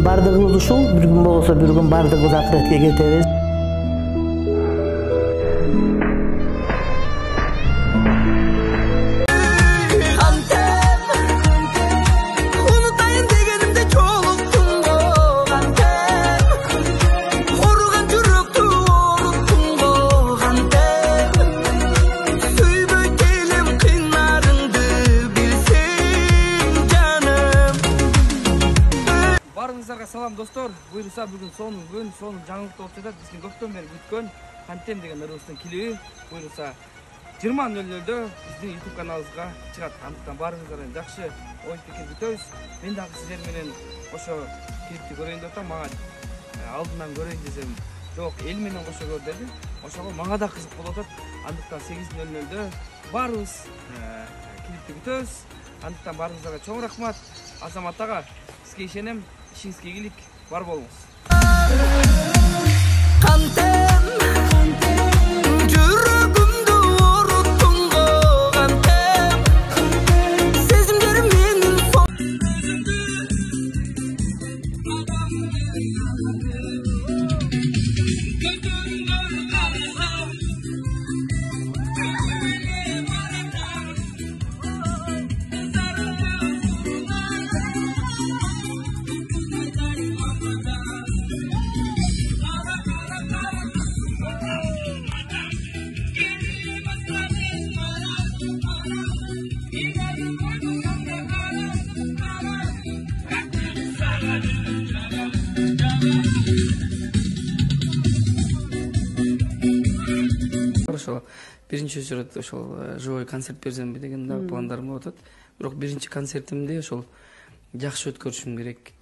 Bardığımız uşul, bir gün bolsa bir gün bardığımız ahiretke ketebиz. Barыңыздарга салам достор. Буйруса бүгүн сонун күн, сонун жаңылык болуп жатат. Биздин көптөн бери күткөн Кантем деген ырыбыздын клиби буйруса 20:00-дө биздин YouTube каналыбызга чыгат. Андыктан барыңыздар жакшы ой пикир күтөбүз. Мен дагы сиздер менен ошо клипти көрөйүн деп атам. Мага алдынан көрөйүн десем, жок, эл менен кошо көр деди. Ошого мага да кызык болуп атат. Андыктан 8:00-дө барыбыз клипти күтөбүз. Андыктан барыңыздарга чоң рахмат. Азамат ага, сизге ишенем. İşinizge iyilik var bolunuz. Kantem, жүрөгүмдү оруттуң го Kantem, сезимдерим менин ошол биринчи очередь ошол живой концерт берсемби деген да пландарым болуп атат. Бирок биринчи концертимди ошол жакшы өткөрүшүм керек.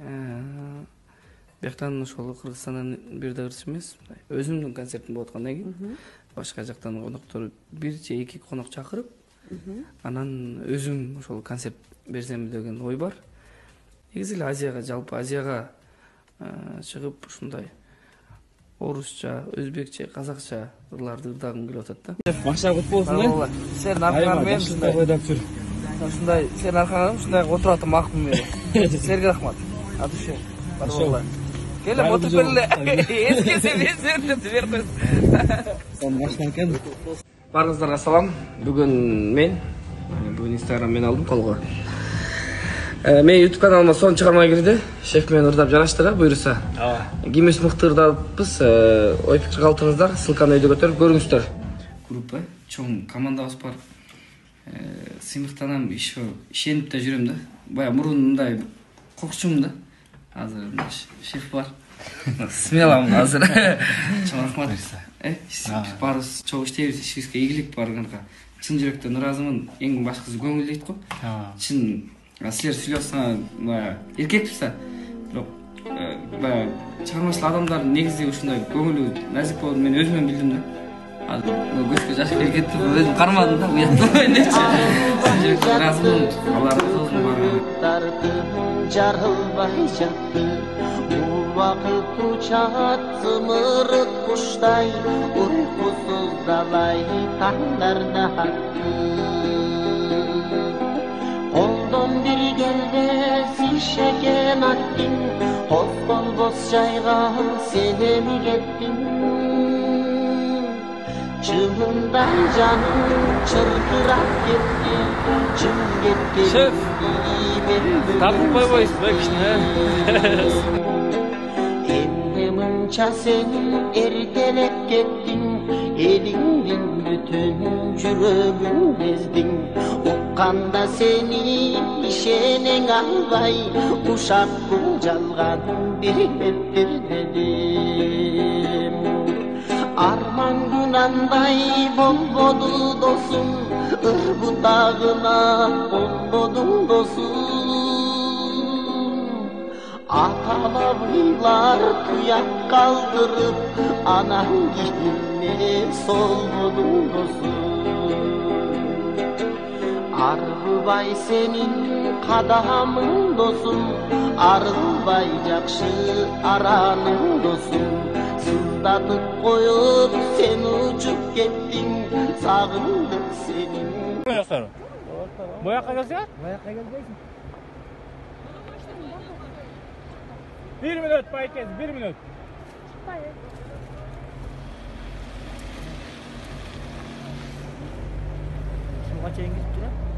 Бияктан ошол Кыргызстандан бир да ырчы эмес, өзүмдүн концертим болуп аткандан кийин башка жактан коноктор бир же эки конок чакырып, анан өзүм ошол концерт берсемби деген ой бар. Негизи эле Азияга, жалпы Азияга чыгып ушундай орусча, өзбекче, казакча ырларды ырдагым келип атат да. Башка кут болсун. Сенин аркаңа мен ушундай сенин аркаңа ушундай отуруп атам макмын мен. Силерге рахмат. От души. Барболла. Келем отуруп беле. Эскесе мен берип койсун. Сон башка экен. Барыңыздарга салам. Бүгүн мен Instagram мен алдым колго. Мен YouTube каналыма сон чыгармай кирди. Шеф менен ырдап жараштыра буйруса. Кимис мыкты ырдаппыз. Ой пикир калтырыңыздар, ссылканы өйдө көтөрүп көрүңүздөр. Группа чоң командабыз бар. Сыймыктанам, ишенип да жүрөм да. Бая мурун мындай коркчумун да. Азыр шеф бар. Смелам азыр. Чоң рахмат. Барыбыз чоң иштейбиз, ишибизге ийгилик барганга. Чын жүрөктөн ыраазымын. Эң башкысы көңүл дейт го. Чын силер сүйлөсөң эркекпиз да. Бирок баягы чыгармачыл адамдар негизи ушундай көңүлү назик болот, мен өзүмөн билдим да. Азыр көзгө жаш келип кетти, өзүм кармадым да, уяттым дечи. Ыраазымын, Алла разы болсун барыңарга. Жарылбай жатты, убакыт учат зымырык куштай, уйкусуз далай таңдарда аттı. Қолдон бир келбес ишеген аттың, козголбос жайга сен эми кеттиң. Чынында жаным чыркырап кетти, чын кеткен. Шеф, тартып койбойсуз ба кичине? Эмне мынча сен эртелеп кеттиң, элиңдин бүтүн жүрөгүн эздиң. Укканда сени ишенең албай, ушаккын жалган бириптир дедим. Арман күнандай болбоду досум, ыр бутагына конбодуң досум. Ата бабыйлар туяк калтырып, анан кийине солбодуң досум. Arılbay senin kadamın dostum, arılbay jakşı aranın dostum. Sızdatıp koyup sen uçup kettin, sağındık senin. Bu yakka gelsene. Bir minut Baykez, bir minut. Kaça İngilizce?